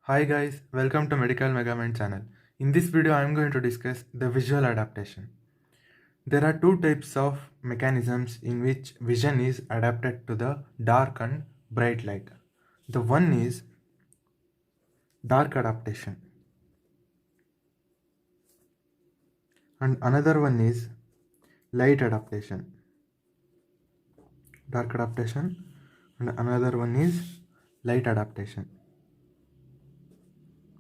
Hi guys, welcome to Medical Megamind channel. In this video I am going to discuss the visual adaptation. There are two types of mechanisms in which vision is adapted to the dark and bright light. The one is dark adaptation and another one is light adaptation. Dark adaptation and another one is light adaptation.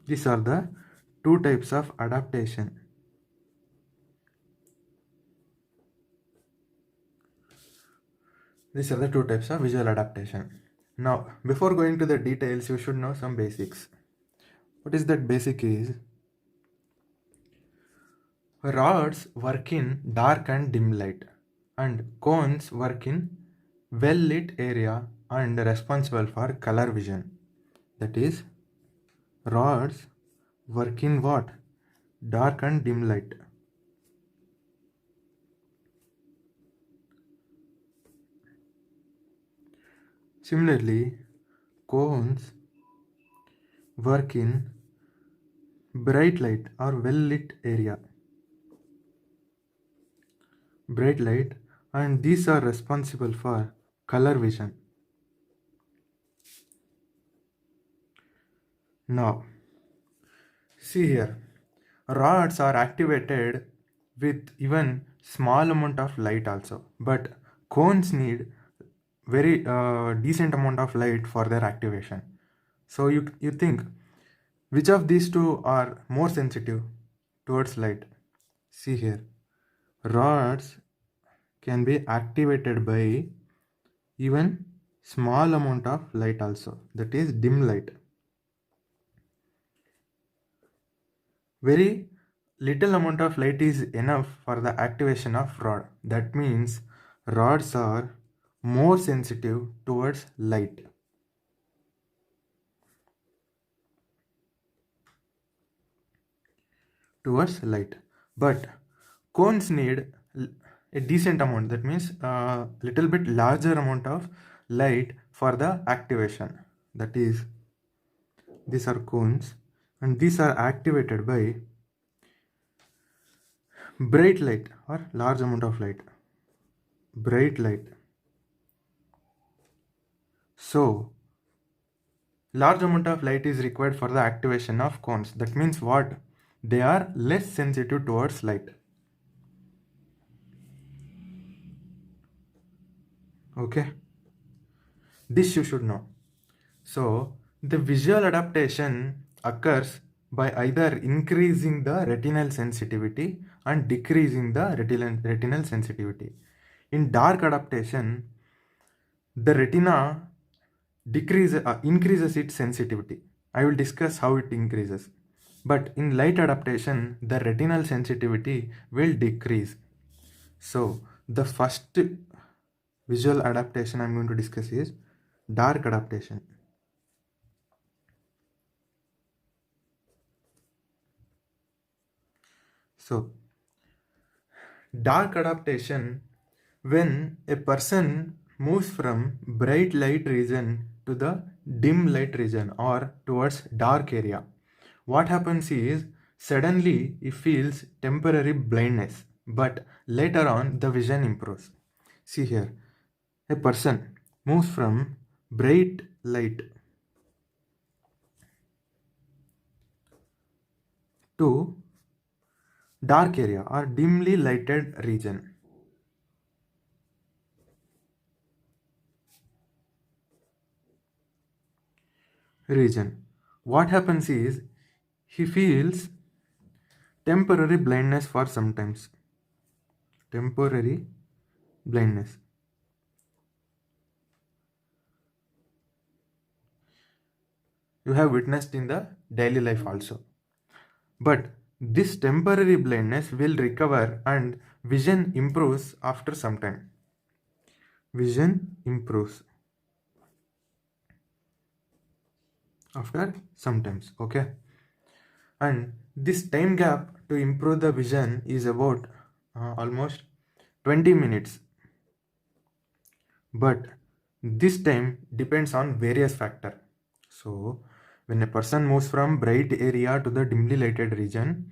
These are the two types of adaptation. These are the two types of visual adaptation. Now, before going to the details, you should know some basics. What is that basic is? Rods work in dark and dim light, and cones work in well lit area and responsible for color vision. That is, rods work in what? Dark and dim light. Similarly, cones work in bright light or well lit area. Bright light, and these are responsible for color vision. Now, see here, rods are activated with even small amount of light also, but cones need very decent amount of light for their activation. So you think which of these two are more sensitive towards light? See here, rods can be activated by even small amount of light also, that is dim light. Very little amount of light is enough for the activation of rod. That means rods are more sensitive towards light. But cones need a decent amount, that means a little bit larger amount of light for the activation. That is, these are cones and these are activated by bright light or large amount of light. Bright light. So large amount of light is required for the activation of cones. That means what? They are less sensitive towards light. Okay, this you should know. So the visual adaptation occurs by either increasing the retinal sensitivity and decreasing the retinal sensitivity. In dark adaptation, the retina increases its sensitivity. I will discuss how it increases. But in light adaptation, the retinal sensitivity will decrease. So the first visual adaptation I'm going to discuss is dark adaptation. So dark adaptation, when a person moves from bright light region to the dim light region or towards dark area, what happens is suddenly he feels temporary blindness, but later on the vision improves. See here, a person moves from bright light to dark area or dimly lighted region. What happens is he feels temporary blindness for sometimes. Temporary blindness. You have witnessed in the daily life also. But this temporary blindness will recover and vision improves after some time. Vision improves after sometimes. Okay. And this time gap to improve the vision is about almost 20 minutes. But this time depends on various factors. So When a person moves from bright area to the dimly lighted region,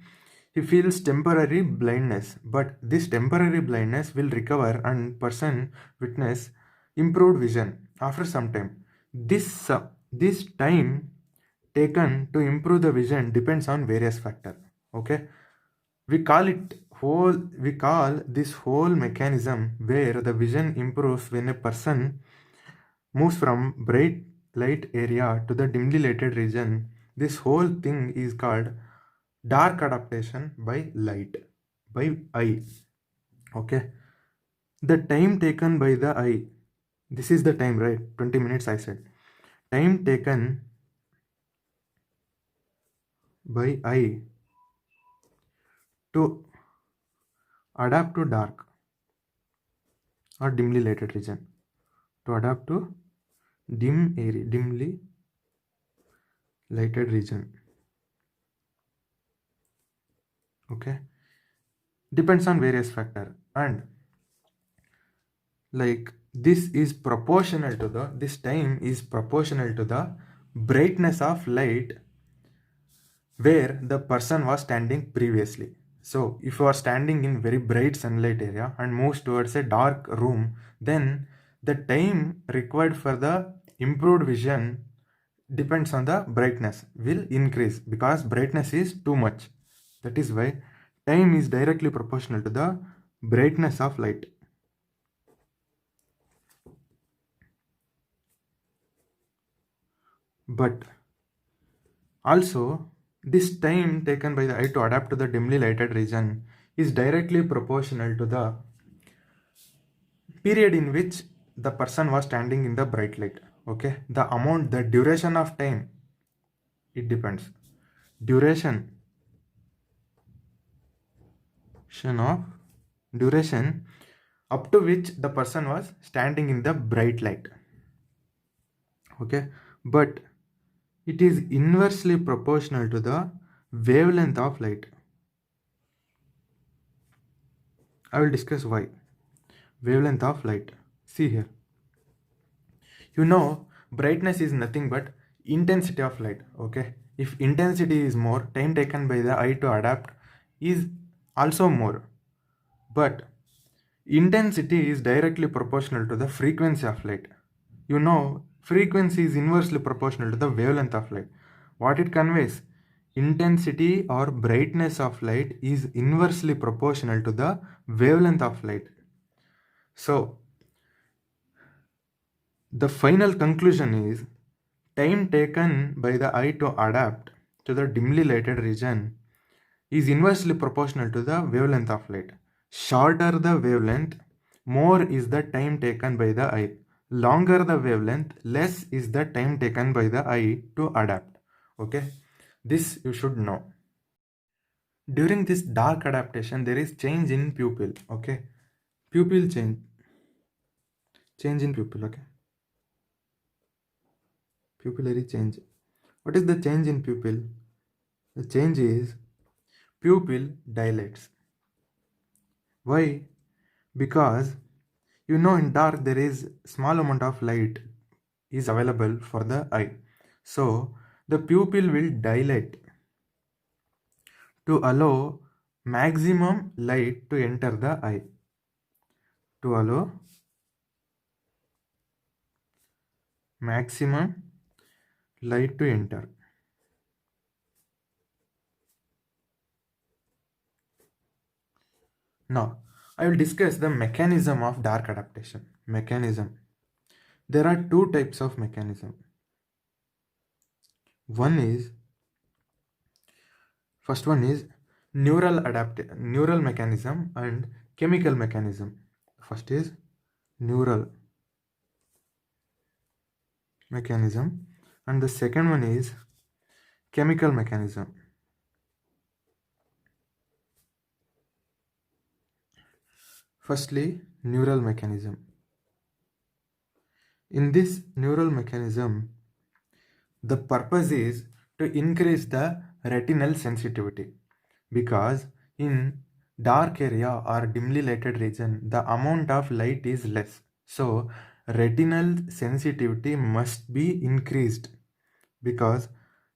he feels temporary blindness, but this temporary blindness will recover and person witness improved vision after some time. This time taken to improve the vision depends on various factors. Okay, we call this whole mechanism where the vision improves when a person moves from bright light area to the dimly lighted region. This whole thing is called dark adaptation by light, by eye. Okay, the time taken by the eye, this is the time, right? 20 minutes I said. Time taken by eye to adapt to dark or dimly lighted region, to adapt to dimly lighted region. Okay, depends on various factor, and like this time is proportional to the brightness of light where the person was standing previously. So if you are standing in very bright sunlight area and moves towards a dark room, then the time required for the improved vision depends on the brightness will increase because brightness is too much. That is why time is directly proportional to the brightness of light. But also, this time taken by the eye to adapt to the dimly lighted region is directly proportional to the period in which the person was standing in the bright light. Okay, the duration of time, it depends. Duration of duration up to which the person was standing in the bright light. Okay, but it is inversely proportional to the wavelength of light. I will discuss why. Wavelength of light. See here. You know, brightness is nothing but intensity of light. Okay, if intensity is more, time taken by the eye to adapt is also more. But intensity is directly proportional to the frequency of light. You know, frequency is inversely proportional to the wavelength of light. What it conveys? Intensity or brightness of light is inversely proportional to the wavelength of light. So, the final conclusion is time taken by the eye to adapt to the dimly lighted region is inversely proportional to the wavelength of light. Shorter the wavelength, more is the time taken by the eye. Longer the wavelength, less is the time taken by the eye to adapt. Okay, this you should know. During this dark adaptation, there is change in pupil. Okay, pupil change in pupil. Okay, pupillary change. What is the change in pupil? The change is pupil dilates. Why? Because you know in dark there is small amount of light is available for the eye. So the pupil will dilate to allow maximum light to enter the eye. To allow maximum light to enter. Now, I will discuss the mechanism of dark adaptation. Mechanism. There are two types of mechanism. First one is neural mechanism and chemical mechanism. First is neural mechanism and the second one is chemical mechanism. Firstly, neural mechanism. In this neural mechanism, the purpose is to increase the retinal sensitivity because in dark area or dimly lighted region, the amount of light is less. So, retinal sensitivity must be increased because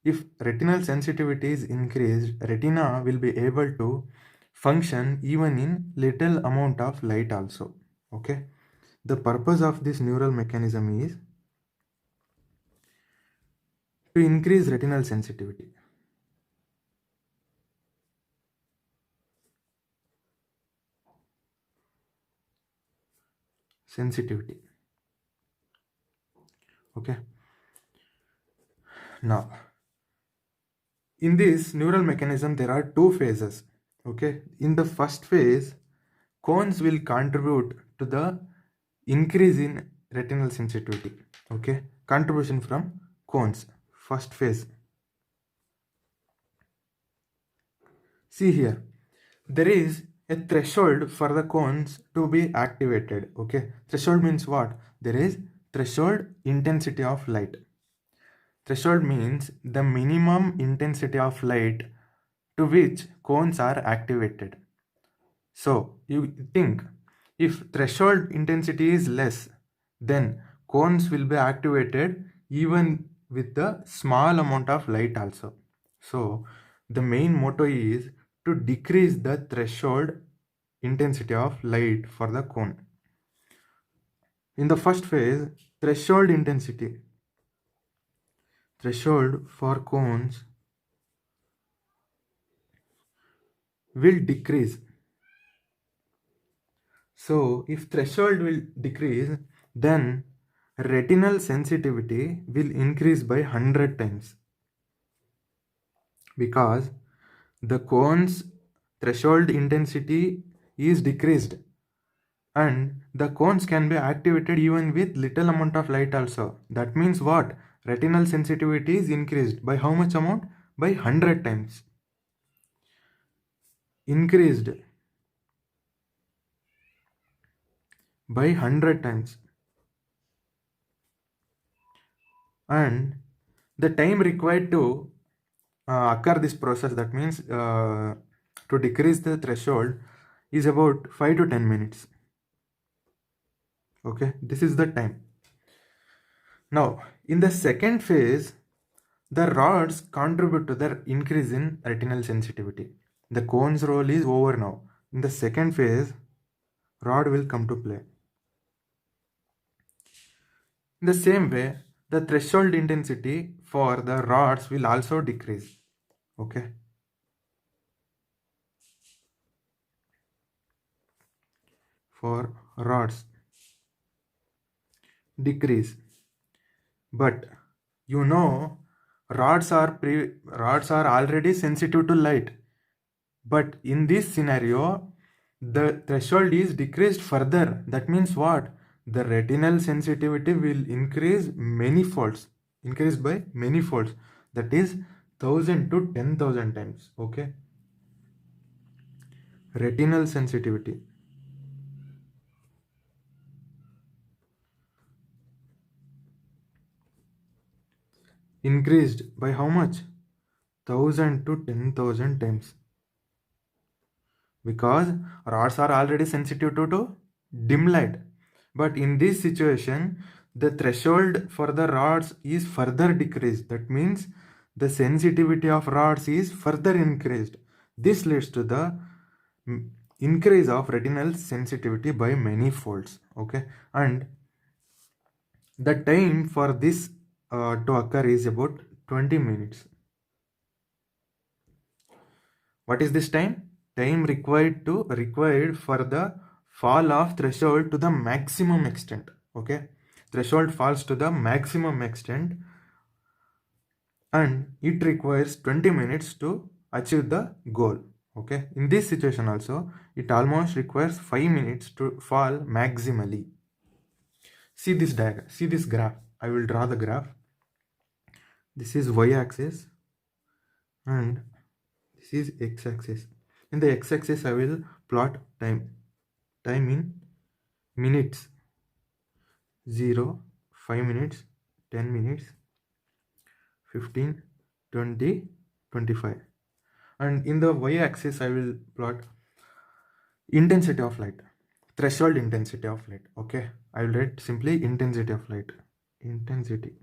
If retinal sensitivity is increased, retina will be able to function even in little amount of light also. Okay. The purpose of this neural mechanism is to increase retinal sensitivity. Okay. Now, in this neural mechanism, there are two phases. Okay. In the first phase, cones will contribute to the increase in retinal sensitivity. Okay. Contribution from cones. First phase. See here, there is a threshold for the cones to be activated. Okay. Threshold means what? There is threshold intensity of light. Threshold means the minimum intensity of light to which cones are activated. So you think if threshold intensity is less, then cones will be activated even with the small amount of light also. So the main motto is to decrease the threshold intensity of light for the cone. In the first phase, threshold for cones will decrease. So if threshold will decrease, then retinal sensitivity will increase by 100 times, because the cone's threshold intensity is decreased, and the cones can be activated even with little amount of light also. That means what? Retinal sensitivity is increased by how much amount? By 100 times. Increased by 100 times. And the time required to occur this process, that means to decrease the threshold, is about 5 to 10 minutes. Okay, this is the time. Now in the second phase, the rods contribute to the increase in retinal sensitivity. The cone's role is over now. In the second phase, rod will come to play. In the same way, the threshold intensity for the rods will also decrease. Okay. For rods decrease, but rods are already sensitive to light, but in this scenario the threshold is decreased further. That means what? The retinal sensitivity will increase by many folds, that is 1000 to 10,000 times. Okay. Retinal sensitivity increased by how much? 1000 to 10,000 times, because rods are already sensitive to dim light. But in this situation, the threshold for the rods is further decreased. That means the sensitivity of rods is further increased. This leads to the increase of retinal sensitivity by many folds. Okay, and the time for this to occur is about 20 minutes. What is this time? Time required for the fall of threshold to the maximum extent. Okay, threshold falls to the maximum extent, and it requires 20 minutes to achieve the goal. Okay, in this situation also, it almost requires 5 minutes to fall maximally. See this diagram, see this graph. I will draw the graph. This is y-axis and this is x-axis. In the x-axis, I will plot time in minutes: 0, 5 minutes, 10 minutes, 15, 20, 25. And in the y-axis, I will plot intensity of light, threshold intensity of light. Okay, I will write simply intensity of light. Intensity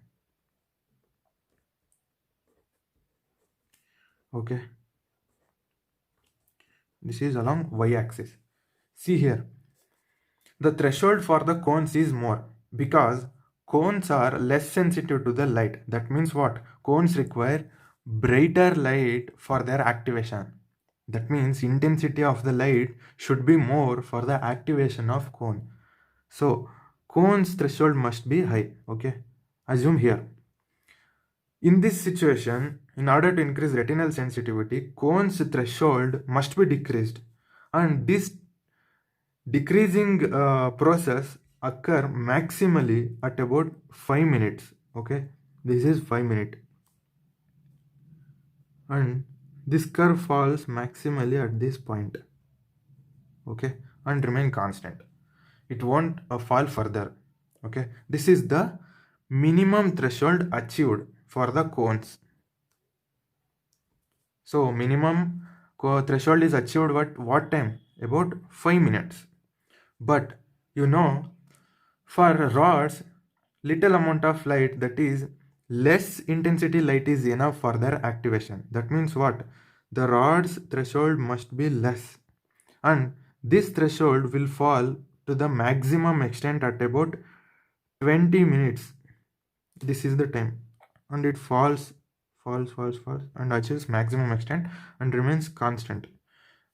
Okay, this is along y-axis. See here, the threshold for the cones is more because cones are less sensitive to the light. That means what? Cones require brighter light for their activation. That means intensity of the light should be more for the activation of cone. So cone's threshold must be high. Okay, assume here. In this situation, in order to increase retinal sensitivity, cone's threshold must be decreased, and this decreasing process occur maximally at about 5 minutes. Okay, this is 5 minutes, and this curve falls maximally at this point. Okay, and remain constant, it won't fall further. Okay, this is the minimum threshold achieved for the cones. So minimum threshold is achieved at what time? About 5 minutes. But you know, for rods, little amount of light, that is less intensity light, is enough for their activation. That means what? The rod's threshold must be less, and this threshold will fall to the maximum extent at about 20 minutes. This is the time, and it falls, and achieves maximum extent and remains constant.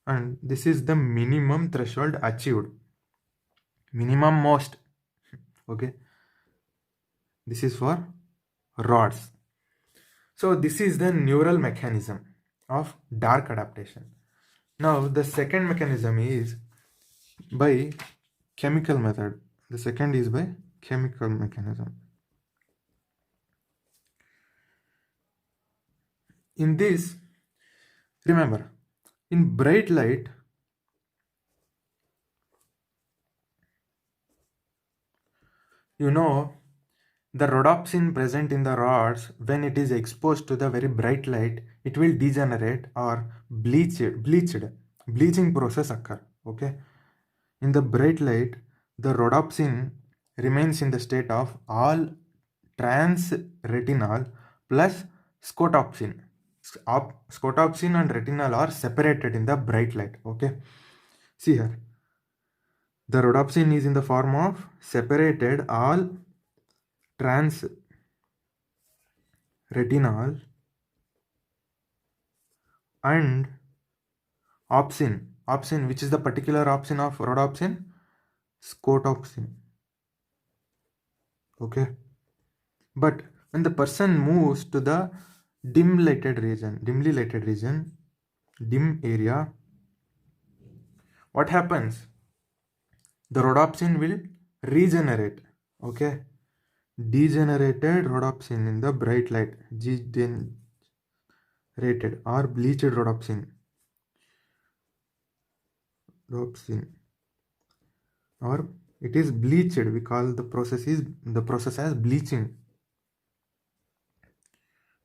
And this is the minimum threshold achieved, minimum most. Okay, this is for rods. So this is the neural mechanism of dark adaptation. Now the second mechanism is by chemical method. The second is by chemical mechanism. In this, remember, in bright light, you know, the rhodopsin present in the rods, when it is exposed to the very bright light, it will degenerate or bleaching process occur. Okay, in the bright light, the rhodopsin remains in the state of all trans retinal plus scotopsin. Scotopsin and retinal are separated in the bright light. Okay, see here, the rhodopsin is in the form of separated all trans retinal and opsin, which is the particular opsin of rhodopsin? Scotopsin. Okay, but when the person moves to the dimly lighted region, dim area, what happens? The rhodopsin will regenerate. Okay, degenerated rhodopsin in the bright light, degenerated or bleached rhodopsin, or it is bleached. We call the process as bleaching.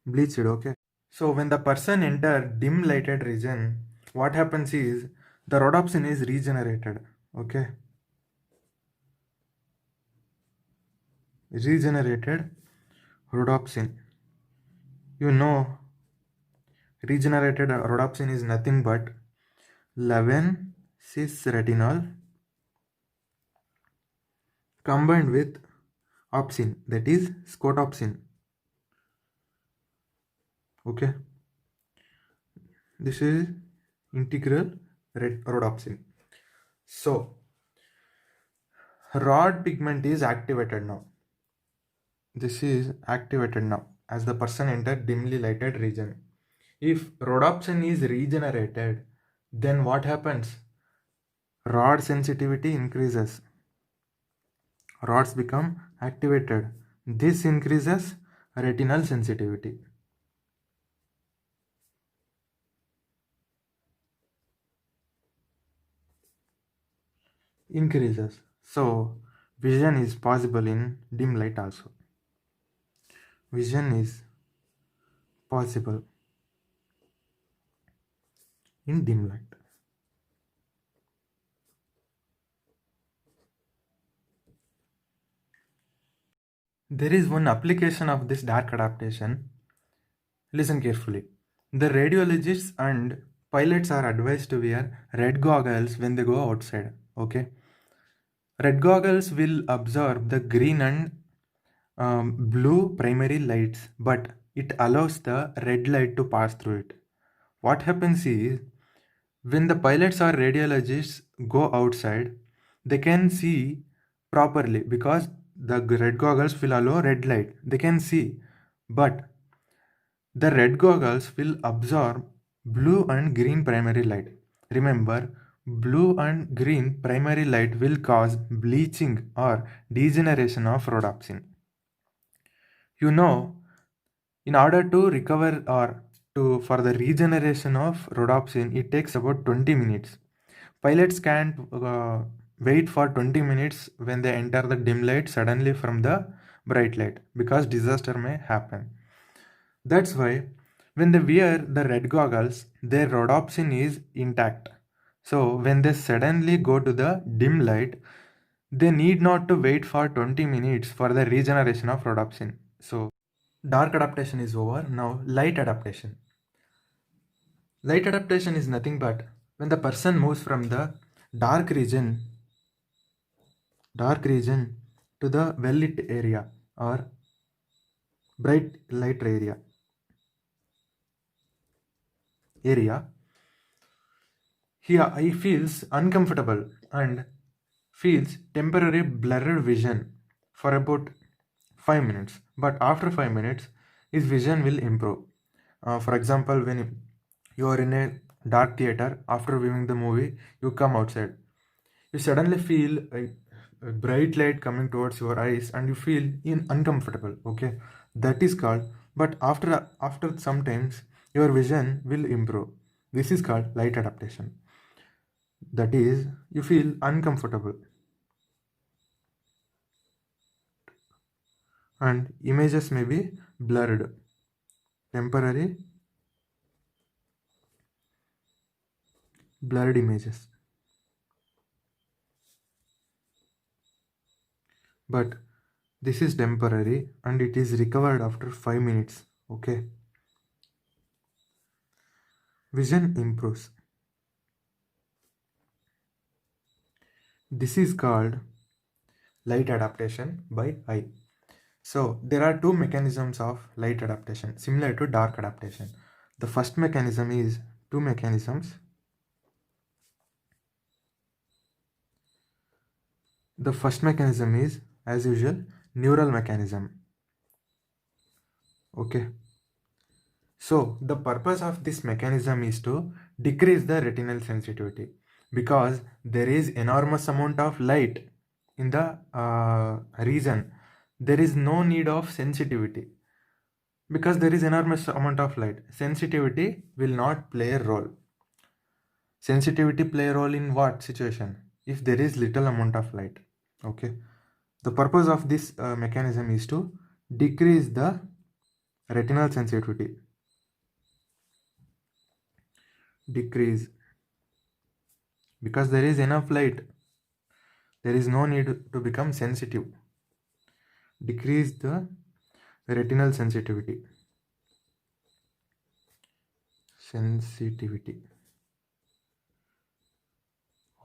Okay, so when the person enter dim lighted region, what happens is the rhodopsin is regenerated. Okay, regenerated rhodopsin, you know, regenerated rhodopsin is nothing but 11 cis retinol combined with opsin, that is scotopsin. Okay, this is integral rhodopsin. So rod pigment is activated now. This is activated now as the person entered dimly lighted region. If rhodopsin is regenerated, then what happens? Rod sensitivity increases. Rods become activated. This increases retinal sensitivity. Increases. So vision is possible in dim light also. Vision is possible in dim light. There is one application of this dark adaptation. Listen carefully. The radiologists and pilots are advised to wear red goggles when they go outside. Okay. Red goggles will absorb the green and blue primary lights, but it allows the red light to pass through it. What happens is when the pilots or radiologists go outside, they can see properly because the red goggles will allow red light. They can see, but the red goggles will absorb blue and green primary light. Remember, blue and green primary light will cause bleaching or degeneration of rhodopsin. You know, in order to recover or to for the regeneration of rhodopsin, it takes about 20 minutes. Pilots can't wait for 20 minutes when they enter the dim light suddenly from the bright light because disaster may happen. That's why when they wear the red goggles, their rhodopsin is intact. So when they suddenly go to the dim light, they need not to wait for 20 minutes for the regeneration of rhodopsin. So dark adaptation is over. Now light adaptation. Light adaptation is nothing but when the person moves from the dark region dark region to the well lit area or bright light area, he feels uncomfortable and feels temporary blurred vision for about 5 minutes. But after 5 minutes, his vision will improve. For example, when you are in a dark theater, after viewing the movie, you come outside. You suddenly feel a bright light coming towards your eyes and you feel uncomfortable. Okay, that is called. But after sometimes your vision will improve. This is called light adaptation. That is, you feel uncomfortable and images may be blurred. Temporary blurred images. But this is temporary and it is recovered after 5 minutes. Okay. Vision improves. This is called light adaptation by eye. So there are two mechanisms of light adaptation similar to dark adaptation. The first mechanism is two mechanisms. The first mechanism is, as usual, neural mechanism. Okay. So the purpose of this mechanism is to decrease the retinal sensitivity because there is enormous amount of light in the region. There is no need of sensitivity because there is enormous amount of light. Sensitivity will not play a role. Sensitivity play a role in what situation? If there is little amount of light. Okay. The purpose of this mechanism is to decrease the retinal sensitivity. Decrease because there is enough light. There is no need to become sensitive. Decrease the retinal sensitivity.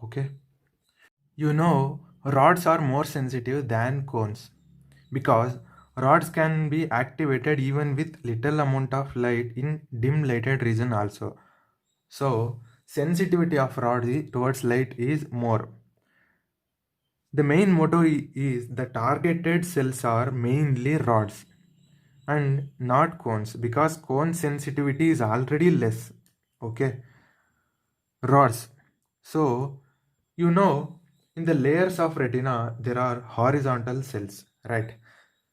Okay. You know, rods are more sensitive than cones because rods can be activated even with little amount of light in dim lighted region also. So sensitivity of towards light is more. The main motto is the targeted cells are mainly rods and not cones because cone sensitivity is already less. Okay, rods. So you know, in the layers of retina there are horizontal cells, right?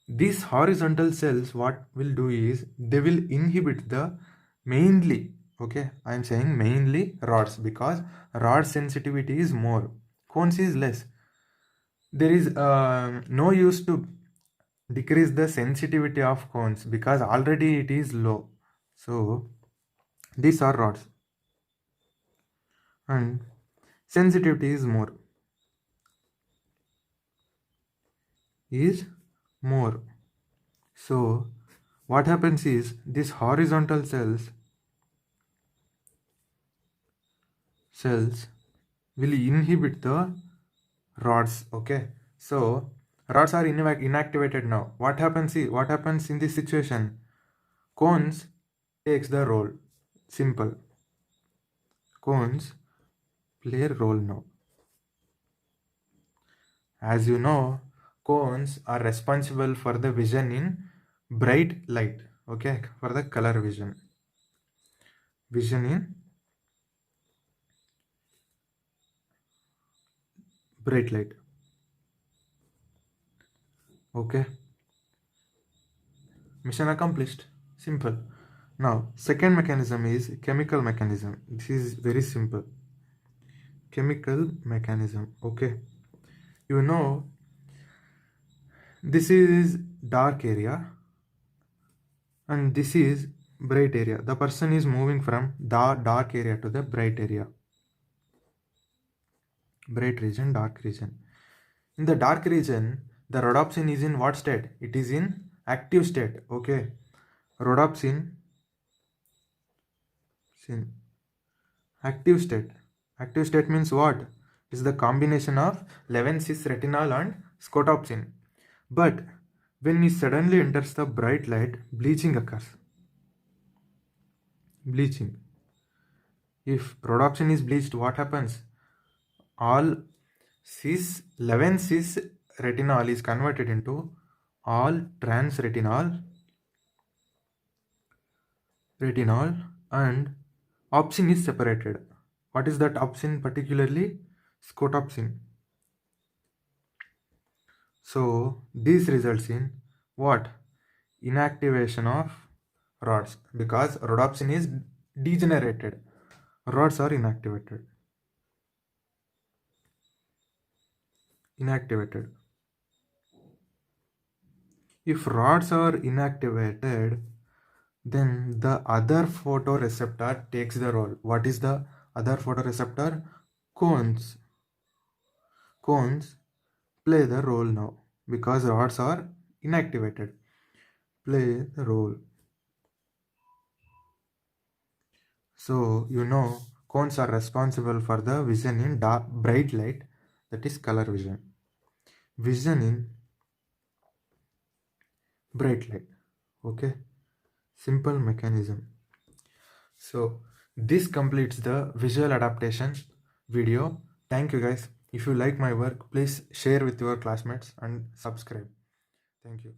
These horizontal cells, what will do is they will inhibit the mainly. Okay, I am saying mainly rods because rod sensitivity is more, cones is less. There is no use to decrease the sensitivity of cones because already it is low. So these are rods and sensitivity is more. So what happens is these horizontal cells cells will inhibit the rods. Okay, so rods are inactivated now. What happens in this situation? Cones takes the role. Simple. Cones play a role now. As you know, cones are responsible for the vision in bright light. Okay, for the color vision. Vision in bright light. Okay, mission accomplished. Simple. Now, second mechanism is chemical mechanism. This is very simple. Chemical mechanism. Okay, you know, this is dark area and this is bright area. The person is moving from the dark area to the bright area. Bright region, dark region. In the dark region, the rhodopsin is in what state? It is in active state. Okay, rhodopsin in active state. Active state means what? It is the combination of 11-cis retinol and scotopsin. But when it suddenly enters the bright light, bleaching occurs. Bleaching. If rhodopsin is bleached, what happens? All 11-cis retinol is converted into all trans retinol and opsin is separated. What is that opsin particularly? Scotopsin. So this results in what? Inactivation of rods, because rhodopsin is degenerated. Rods are inactivated. If rods are inactivated, then the other photoreceptor takes the role. What is the other photoreceptor? Cones. Cones play the role now because rods are inactivated. Play the role. So you know, cones are responsible for the vision in bright light, that is color vision. Vision in bright light. Okay, simple mechanism. So this completes the visual adaptation video. Thank you guys. If you like my work, please share with your classmates and subscribe. Thank you.